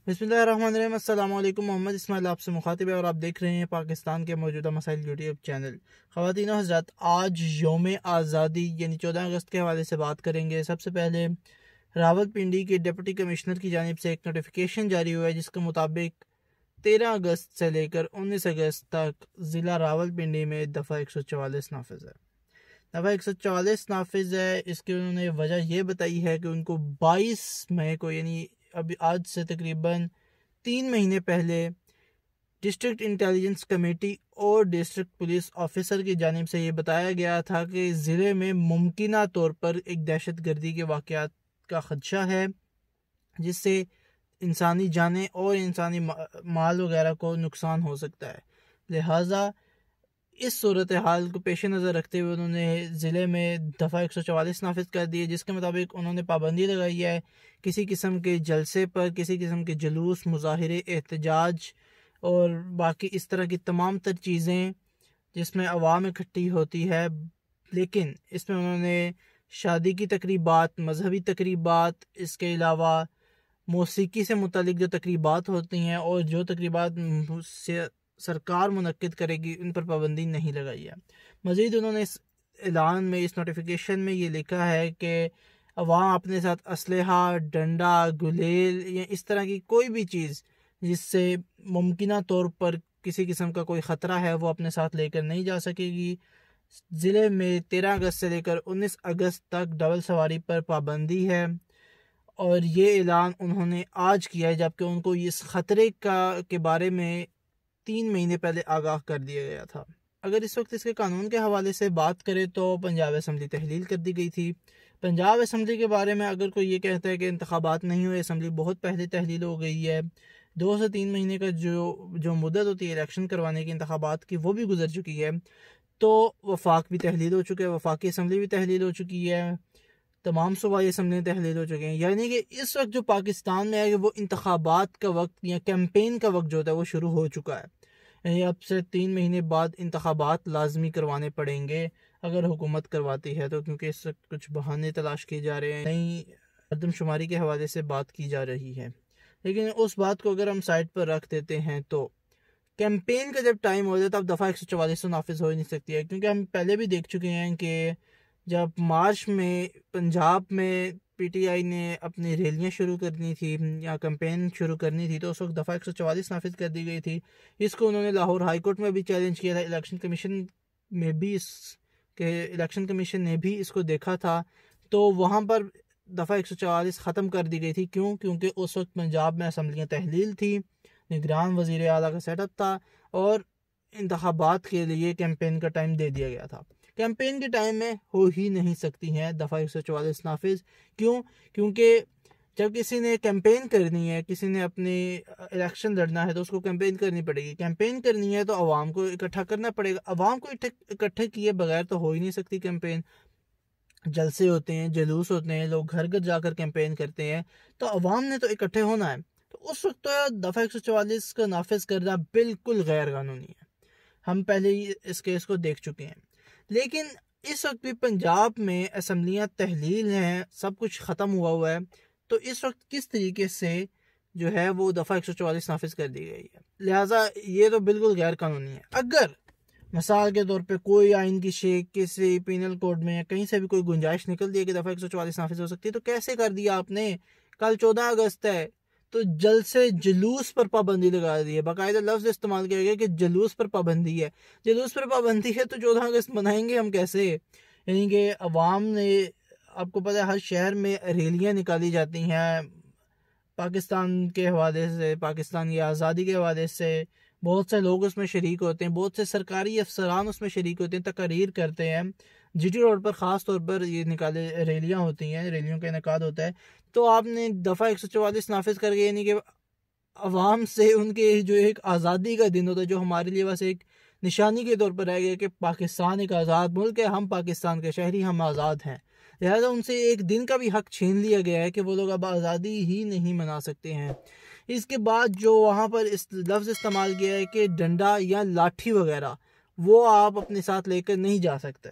बिस्मिल्लाहिर्रहमानिर्रहीम। अस्सलाम वालेकुम। मोहम्मद इस्माइल आपसे मुखातिब है और आप देख रहे हैं पाकिस्तान के मौजूदा मसाइल यूट्यूब चैनल। ख़वातीन व हज़रात, आज यौम आज़ादी यानी 14 अगस्त के हवाले से बात करेंगे। सबसे पहले रावलपिंडी के डिप्टी कमिश्नर की जानिब से एक नोटिफिकेशन जारी हुआ है, जिसके मुताबिक 13 अगस्त से लेकर 19 अगस्त तक ज़िला रावलपिंडी में दफ़ा 144 नाफिज है। दफ़ा 144 नाफिज है। इसकी उन्होंने वजह यह बताई है कि उनको 22 मई को यानी अभी आज से तकरीबन 3 महीने पहले डिस्ट्रिक्ट इंटेलिजेंस कमेटी और डिस्ट्रिक्ट पुलिस ऑफिसर की जानिब से ये बताया गया था कि ज़िले में मुमकिना तौर पर एक दहशत गर्दी के वाक़यात का खदशा है, जिससे इंसानी जानें और इंसानी माल वगैरह को नुकसान हो सकता है। लिहाजा इस सूरत हाल को पेश नज़र रखते हुए उन्होंने ज़िले में दफ़ा 144 नाफिज कर दी है, जिसके मुताबिक उन्होंने पाबंदी लगाई है किसी किस्म के जलसे पर, किसी किस्म के जुलूस, मुजाहिरे, एहतजाज और बाकी इस तरह की तमाम तर चीज़ें जिसमें अवाम इकट्ठी होती है। लेकिन इसमें उन्होंने शादी की तकरीबात, मजहबी तकरीबात, इसके अलावा मौसीकी से मुतल्लिक जो तकरीबात होती हैं और जो तकरीबात से सरकार मुनक्किद करेगी, उन पर पाबंदी नहीं लगाई है। मज़ीद उन्होंने इस ऐलान में, इस नोटिफिकेशन में ये लिखा है कि अवाम अपने साथ असलहा, डंडा, गुलेल या इस तरह की कोई भी चीज़ जिससे मुमकिना तौर पर किसी किस्म का कोई ख़तरा है वो अपने साथ लेकर नहीं जा सकेगी। ज़िले में 13 अगस्त से लेकर 19 अगस्त तक डबल सवारी पर पाबंदी है और ये ऐलान उन्होंने आज किया है, जबकि उनको इस ख़तरे के बारे में 3 महीने पहले आगाह कर दिया गया था। अगर इस वक्त इसके कानून के हवाले से बात करें तो पंजाब असम्बली तहलील कर दी गई थी। पंजाब असम्बली के बारे में अगर कोई ये कहता है कि इंतखाबात नहीं हुए, असम्बली बहुत पहले तहलील हो गई है। 2 से 3 महीने का जो मुद्दत होती है इलेक्शन करवाने की, इंतखाबात की, वो भी गुजर चुकी है। तो वफाक भी तहलील हो चुके हैं, वफाकी असम्बली भी तहलील हो चुकी है, तमाम सूबाई असम्बली तहलील हो चुके हैं। यानी कि इस वक्त जो पाकिस्तान में है कि वो इंतखाबात का वक्त या कैंपेन का वक्त जो होता है वो शुरू हो चुका है। यानी अब से 3 महीने बाद इंतखाबात लाजमी करवाने पड़ेंगे अगर हुकूमत करवाती है तो, क्योंकि इस वक्त कुछ बहाने तलाश किए जा रहे हैं, नई मरदमशुमारी के हवाले से बात की जा रही है। लेकिन उस बात को अगर हम साइड पर रख देते हैं तो कैंपेन का जब टाइम हो जाए तब दफ़ा 144 नाफिज हो ही नहीं सकती है, क्योंकि हम पहले भी देख चुके हैं कि जब मार्च में पंजाब में पीटीआई ने अपनी रैलियां शुरू करनी थी या कैंपेन शुरू करनी थी तो उस वक्त दफ़ा 144 नाफिज कर दी गई थी। इसको उन्होंने लाहौर हाई कोर्ट में भी चैलेंज किया था, इलेक्शन कमीशन ने भी इसको देखा था, तो वहाँ पर दफ़ा 144 ख़त्म कर दी गई थी। क्योंकि उस वक्त पंजाब में असम्बलियाँ तहलील थी, निगरान वज़ीर आला का सेटअप था और इंतखाबात के लिए कैंपेन का टाइम दे दिया गया था। कैंपेन के टाइम में हो ही नहीं सकती हैं दफ़ा 144 नाफिज। क्योंकि जब किसी ने कैंपेन करनी है, किसी ने अपने इलेक्शन लड़ना है तो उसको कैंपेन करनी पड़ेगी। कैंपेन करनी है तो आवाम को इकट्ठा करना पड़ेगा। आवाम को इकट्ठे किए बगैर तो हो ही नहीं सकती कैंपेन। जलसे होते हैं, जुलूस होते हैं, लोग घर घर जाकर कैंपेन करते हैं, तो अवाम ने तो इकट्ठे होना है। तो उस वक्त तो दफ़ा 144 का नाफिज करना बिल्कुल गैर कानूनी है। हम पहले ही इस केस को देख चुके हैं। लेकिन इस वक्त भी पंजाब में असम्बलियाँ तहलील हैं, सब कुछ ख़त्म हुआ है, तो इस वक्त किस तरीके से जो है वो दफ़ा 144 नाफिज कर दी गई है। लिहाजा ये तो बिल्कुल गैर कानूनी है। अगर मिसाल के तौर पे कोई आइन की शेख, किसी पीनल कोड में कहीं से भी कोई गुंजाइश निकल दी कि दफ़ा 144 नाफिज हो सकती है, तो कैसे कर दिया आपने? कल 14 अगस्त है तो जलसे जुलूस पर पाबंदी लगा दी है। बाकायदा लफ्ज़ इस्तेमाल किया गया कि जुलूस पर पाबंदी है। जुलूस पर पाबंदी है तो 14 अगस्त मनाएंगे हम कैसे? यानी कि अवाम ने, आपको पता है हर शहर में रैलियाँ निकाली जाती हैं पाकिस्तान के हवाले से, पाकिस्तान की आज़ादी के हवाले से। बहुत से लोग उसमें शरीक होते हैं, बहुत से सरकारी अफसरान उसमें शरीक होते हैं, तकरीर करते हैं। जीटी रोड पर ख़ास तौर पर ये निकाले रैलियाँ होती हैं, रैलियों का इनेकाद होता है। तो आपने दफ़ा 144 नाफिज करके, यानी कि अवाम से उनके जो एक आज़ादी का दिन होता है, जो हमारे लिए बस एक निशानी के तौर पर रह गया कि पाकिस्तान एक आज़ाद मुल्क है, हम पाकिस्तान के शहरी, हम आज़ाद हैं, लिहाजा उनसे एक दिन का भी हक छीन लिया गया है कि वो लोग अब आज़ादी ही नहीं मना सकते हैं। इसके बाद जो वहाँ पर इस लफ्ज़ इस्तेमाल किया है कि डंडा या लाठी वगैरह, वो आप अपने साथ लेकर नहीं जा सकते।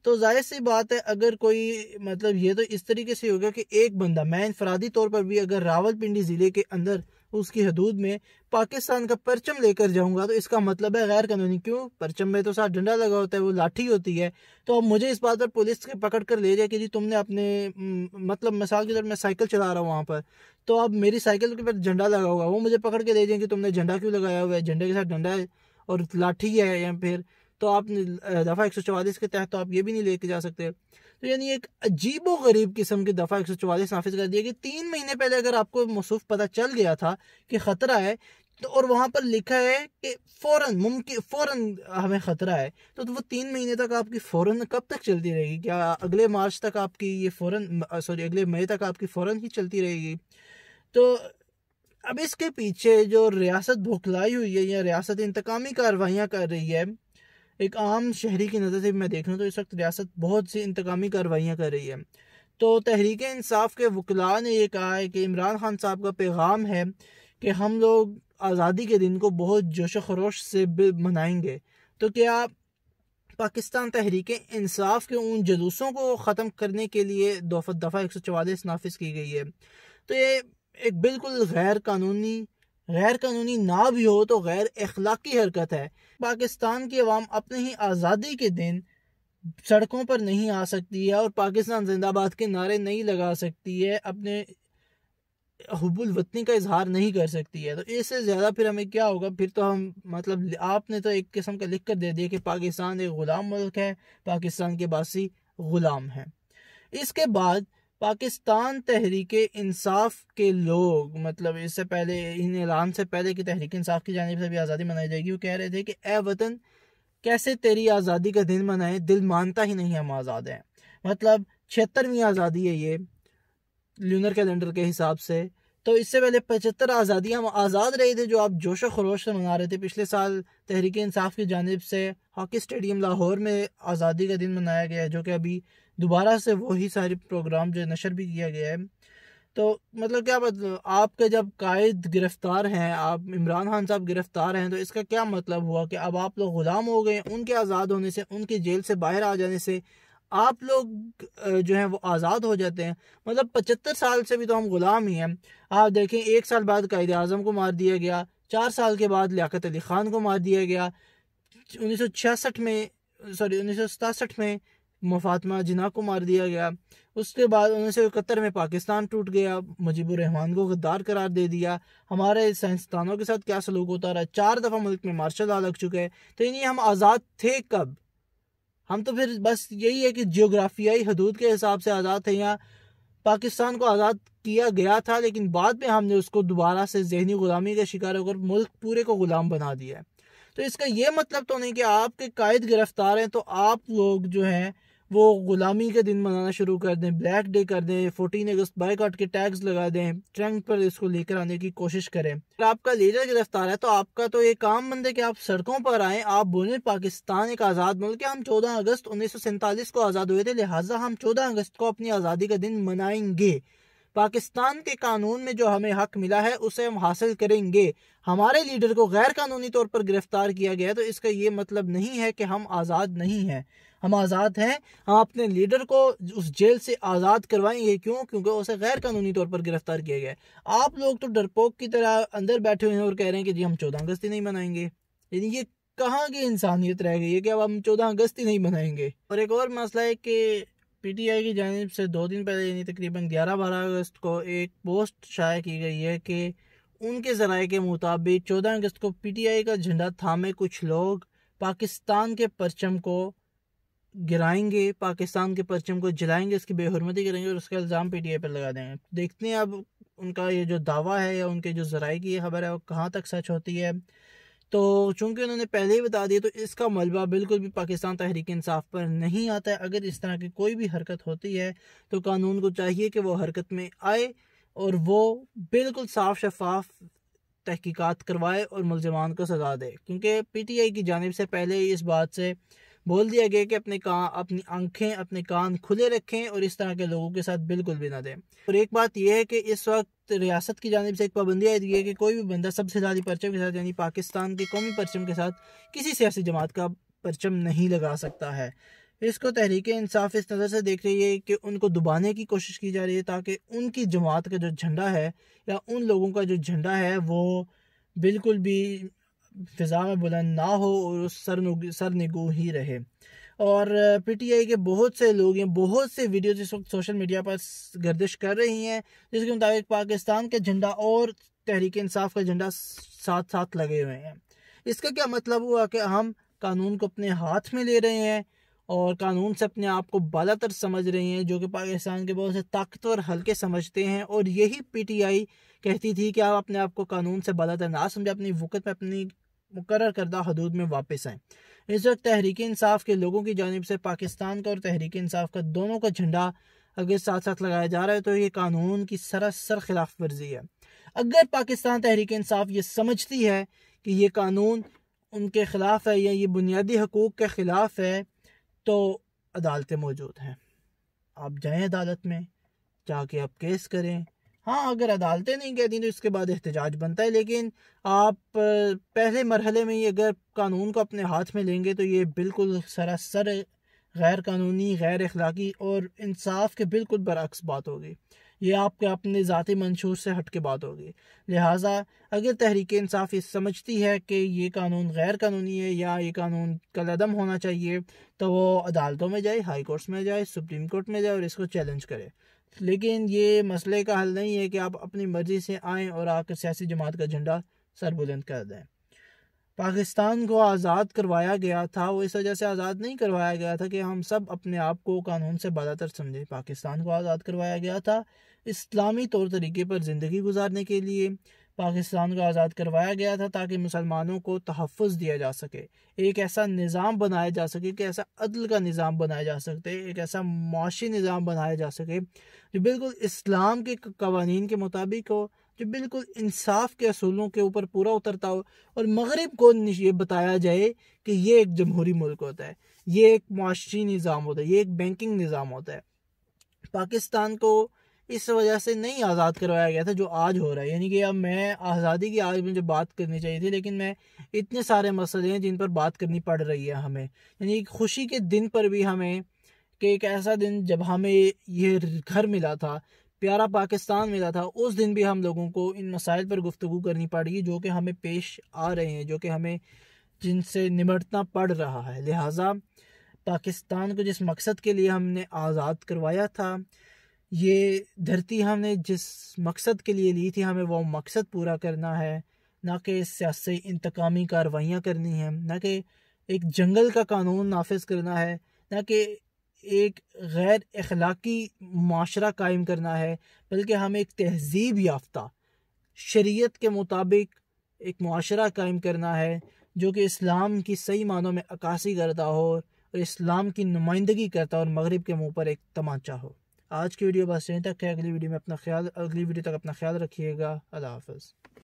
तो जाहिर सी बात है, अगर कोई मतलब ये तो इस तरीके से होगा कि एक बंदा, मैं इनफरादी तौर पर भी अगर रावलपिंडी ज़िले के अंदर उसकी हदूद में पाकिस्तान का परचम लेकर जाऊंगा तो इसका मतलब है गैर कानूनी। क्यों? परचम में तो साथ डंडा लगा होता है, वो लाठी होती है। तो अब मुझे इस बात पर पुलिस के पकड़ कर ले जाए कि जी तुमने अपने मतलब मिसाल के तौर मैं साइकिल चला रहा हूँ वहाँ पर, तो अब मेरी साइकिल के पर झंडा लगा होगा, वो मुझे पकड़ के ले जाएंगे तुमने झंडा क्यों लगाया हुआ है, झंडे के साथ डंडा है और लाठी है, या फिर तो आप दफ़ा 144 के तहत तो आप ये भी नहीं लेके जा सकते। तो यानी एक अजीबो गरीब किस्म की दफ़ा 144 नाफिज कर दिया कि 3 महीने पहले अगर आपको मौसूफ पता चल गया था कि ख़तरा है, तो और वहाँ पर लिखा है कि फ़ौरन हमें ख़तरा है, तो वो 3 महीने तक आपकी फ़ौरन कब तक चलती रहेगी? क्या अगले मार्च तक आपकी ये अगले मई तक आपकी फ़ौरन ही चलती रहेगी? तो अब इसके पीछे जो रियासत भुखलाई हुई है या रियासत इंतकामी कार्रवाइयाँ कर रही है, एक आम शहरी की नज़र से मैं देख रहा हूँ तो इस वक्त रियासत बहुत सी इंतकामी कार्रवाइयाँ कर रही है। तो तहरीक इंसाफ के वकला ने ये कहा है कि इमरान खान साहब का पैगाम है कि हम लोग आज़ादी के दिन को बहुत जोश खरोश से मनाएंगे। तो क्या पाकिस्तान तहरीक इंसाफ के उन जुलूसों को ख़त्म करने के लिए दफ़ा 144 नाफिज की गई है? तो ये एक बिल्कुल गैर कानूनी ना भी हो तो गैर अखलाकी हरकत है। पाकिस्तान की अवाम अपने ही आज़ादी के दिन सड़कों पर नहीं आ सकती है और पाकिस्तान जिंदाबाद के नारे नहीं लगा सकती है, अपने हुब्बुल वतनी का इजहार नहीं कर सकती है। तो इससे ज़्यादा फिर हमें क्या होगा? फिर तो हम मतलब आपने तो एक किस्म का लिख कर दे दिया कि पाकिस्तान एक ग़ुलाम मुल्क है, पाकिस्तान के बासी ग़ुलाम हैं। इसके बाद पाकिस्तान तहरीक इंसाफ के लोग, मतलब इससे पहले इन ऐलान से पहले कि तहरीक इंसाफ की जानिब से भी आज़ादी मनाई जाएगी, वो कह रहे थे कि ए वतन कैसे तेरी आज़ादी का दिन मनाए, दिल मानता ही नहीं हम आज़ाद हैं। मतलब 76वीं आज़ादी है ये ल्यूनर कैलेंडर के हिसाब से। तो इससे पहले 75 आज़ादी हम आज़ाद रहे थे जो आप जोशो खरोश से मना रहे थे। पिछले साल तहरीक इंसाफ की जानिब से हॉकी स्टेडियम लाहौर में आज़ादी का दिन मनाया गया है, जो कि अभी दोबारा से वही सारे प्रोग्राम जो नशर भी किया गया है। तो मतलब क्या मतलब आपके जब कायद गिरफ्तार हैं, आप इमरान खान साहब गिरफ्तार हैं, तो इसका क्या मतलब हुआ कि अब आप लोग ग़ुलाम हो गए? उनके आज़ाद होने से, उनकी जेल से बाहर आ जाने से आप लोग जो हैं वो आज़ाद हो जाते हैं। मतलब 75 साल से भी तो हम ग़ुलाम ही हैं। आप देखें 1 साल बाद कायद आज़म को मार दिया गया, 4 साल के बाद लियाकत अली ख़ान को मार दिया गया, 1967 में फातिमा जिन्ना को मार दिया गया। उसके बाद 1971 में पाकिस्तान टूट गया, मुजीबुर रहमान को गद्दार करार दे दिया। हमारे साइंसदानों के साथ क्या सलूक होता रहा, 4 दफ़ा मुल्क में मार्शल लॉ लग चुके हैं। तो यानी हम आज़ाद थे कब? हम तो फिर बस यही है कि जियोग्राफियाई हदूद के हिसाब से आज़ाद थे। यहाँ पाकिस्तान को आज़ाद किया गया था, लेकिन बाद में हमने उसको दोबारा से जहनी ग़ुलामी का शिकार होकर मुल्क पूरे को ग़ुलाम बना दिया है। तो इसका ये मतलब तो नहीं कि आपके कायद गिरफ्तार हैं तो आप लोग जो हैं वो ग़ुलामी के दिन मनाना शुरू कर दें, ब्लैक डे कर दें, 14 अगस्त बाइकआउट के टैग्स लगा दें, ट्रेंड पर इसको लेकर आने की कोशिश करें। अगर आपका लीडर गिरफ्तार है तो आपका तो ये काम बंद है कि आप सड़कों पर आएँ, आप बोलें पाकिस्तान एक आज़ाद मुल्क है, हम 14 अगस्त 1947 को आज़ाद हुए थे, लिहाजा हम 14 अगस्त को अपनी आज़ादी का दिन मनाएंगे। पाकिस्तान के कानून में जो हमें हक मिला है उसे हम हासिल करेंगे। हमारे लीडर को गैर कानूनी तौर पर गिरफ्तार किया गया है, तो इसका ये मतलब नहीं है कि हम आज़ाद नहीं हैं। हम आज़ाद हैं। हम अपने लीडर को उस जेल से आज़ाद करवाएंगे। क्यों? क्योंकि उसे गैर कानूनी तौर पर गिरफ्तार किया गया है। आप लोग तो डरपोक की तरह अंदर बैठे हुए हैं और कह रहे हैं कि जी हम 14 अगस्त ही नहीं मनाएंगे। यानी ये कहाँ की इंसानियत रह गई है कि अब हम 14 अगस्त ही नहीं मनाएंगे। और एक और मसला है कि पीटीआई की जानिब से 2 दिन पहले यानी तकरीबन 11-12 अगस्त को एक पोस्ट शाया की गई है कि उनके ज़राए के मुताबिक 14 अगस्त को पीटीआई का झंडा थामे कुछ लोग पाकिस्तान के परचम को गिराएंगे, पाकिस्तान के परचम को जलाएंगे, इसकी बेहुरमती करेंगे और उसका इल्ज़ाम पीटीआई पर लगा देंगे। देखते हैं अब उनका ये जो दावा है या उनके जो ज़राए की ये खबर है वो कहाँ तक सच होती है। तो चूंकि उन्होंने पहले ही बता दिया तो इसका मलबा बिल्कुल भी पाकिस्तान तहरीक इंसाफ पर नहीं आता है। अगर इस तरह की कोई भी हरकत होती है तो कानून को चाहिए कि वो हरकत में आए और वो बिल्कुल साफ शफाफ तहकीकात करवाए और मुल्ज़िमान को सज़ा दे। क्योंकि पीटीआई की जानिब से पहले ही इस बात से बोल दिया गया कि अपनी आंखें अपने कान खुले रखें और इस तरह के लोगों के साथ बिल्कुल भी ना दें। और एक बात यह है कि इस वक्त रियासत की जानिब से एक पाबंदी आई है कि कोई भी बंदा सबसे ज़्यादा परचम के साथ यानी पाकिस्तान के कौमी परचम के साथ किसी सियासी जमात का परचम नहीं लगा सकता है। इसको तहरीक इंसाफ इस नज़र से देख रही है कि उनको दबाने की कोशिश की जा रही है ताकि उनकी जमात का जो झंडा है या उन लोगों का जो झंडा है वो बिल्कुल भी फ़िज़ा में बुलंद ना हो और सरनिगू ही रहे। और पीटीआई के बहुत से लोग हैं, बहुत से वीडियोज इस वक्त सोशल मीडिया पर गर्दिश कर रही हैं जिसके मुताबिक पाकिस्तान का झंडा और तहरीक इंसाफ का झंडा साथ साथ लगे हुए हैं। इसका क्या मतलब हुआ कि हम कानून को अपने हाथ में ले रहे हैं और कानून से अपने आप को बालातर समझ रहे हैं, जो कि पाकिस्तान के बहुत से ताकतवर हल्के समझते हैं। और यही पीटीआई कहती थी कि आप अपने आप को कानून से बालातर ना समझे, अपनी वक़्त में अपनी मुकर्रर करदा हदूद में वापस आएँ। इस वक्त तहरीक इंसाफ के लोगों की जानिब से पाकिस्तान का और तहरीक इंसाफ का दोनों का झंडा अगर साथ साथ लगाया जा रहा है तो ये कानून की सरासर खिलाफ वर्जी है। अगर पाकिस्तान तहरीक इंसाफ ये समझती है कि ये कानून उनके ख़िलाफ़ है या ये बुनियादी हकूक़ के ख़िलाफ़ है तो अदालतें मौजूद हैं, आप जाएं अदालत में जाके आप केस करें। हाँ, अगर अदालतें नहीं कहती तो इसके बाद एहतजाज बनता है, लेकिन आप पहले मरहले में ही अगर कानून को अपने हाथ में लेंगे तो ये बिल्कुल सरासर गैर कानूनी, गैर अखलाकी और इंसाफ के बिल्कुल बरअक्स बात होगी। ये आपके अपने ज़ाती मंशूर से हट के बात होगी। लिहाजा अगर तहरीक इंसाफ ये समझती है कि ये कानून गैर कानूनी है या ये कानून कलअदम होना चाहिए तो वो अदालतों में जाए, हाई कोर्ट्स में जाए, सुप्रीम कोर्ट में जाए और इसको चैलेंज करे। लेकिन ये मसले का हल नहीं है कि आप अपनी मर्ज़ी से आएँ और आकर सियासी जमात का झंडा सर बुलंद कर दें। पाकिस्तान को आज़ाद करवाया गया था, वो इस वजह से आज़ाद नहीं करवाया गया था कि हम सब अपने आप को कानून से बालातर समझें। पाकिस्तान को आज़ाद करवाया गया था इस्लामी तौर तरीके पर ज़िंदगी गुजारने के लिए। पाकिस्तान को आज़ाद करवाया गया था ताकि मुसलमानों को तहफ़्फ़ुज़ दिया जा सके, एक ऐसा निज़ाम बनाया जा सके कि ऐसा अदल का निज़ाम बनाया जा सकते, एक ऐसा मुआशी निज़ाम बनाया जा सके जो बिल्कुल इस्लाम के कवानीन के मुताबिक हो, जो बिल्कुल इंसाफ के असूलों के ऊपर पूरा उतरता हो और मगरिब को ये बताया जाए कि ये एक जमहूरी मुल्क होता है, ये एक मुआशी निज़ाम होता है, ये एक बैंकिंग निज़ाम होता है। पाकिस्तान को इस वजह से नहीं आज़ाद करवाया गया था जो आज हो रहा है। यानी कि अब मैं आज़ादी की आज मुझे बात करनी चाहिए थी, लेकिन मैं इतने सारे मसले हैं जिन पर बात करनी पड़ रही है हमें। यानी खुशी के दिन पर भी हमें, कि एक ऐसा दिन जब हमें ये घर मिला था, प्यारा पाकिस्तान मिला था, उस दिन भी हम लोगों को इन मसाइल पर गुफ्तगू करनी पड़ेगी जो कि हमें पेश आ रहे हैं, जो कि हमें जिनसे निमटना पड़ रहा है। लिहाजा पाकिस्तान को जिस मकसद के लिए हमने आज़ाद करवाया था, ये धरती हमने जिस मकसद के लिए ली थी, हमें वो मकसद पूरा करना है, ना कि सियासी इंतकामी कार्रवाइयाँ करनी है, ना कि एक जंगल का कानून नाफिज करना है, ना कि एक गैर अखलाकी माशरा कायम करना है, बल्कि हमें एक तहजीब याफ्ता शरीयत के मुताबिक एक माशरा कायम करना है जो कि इस्लाम की सही मानों में अक्कासी करता हो और इस्लाम की नुमाइंदगी करता हो और मगरिब के मुंह पर एक तमाचा हो। आज की वीडियो बस यहीं तक है। अगली वीडियो तक अपना ख्याल रखिएगा। अल्लाह हाफ़िज़।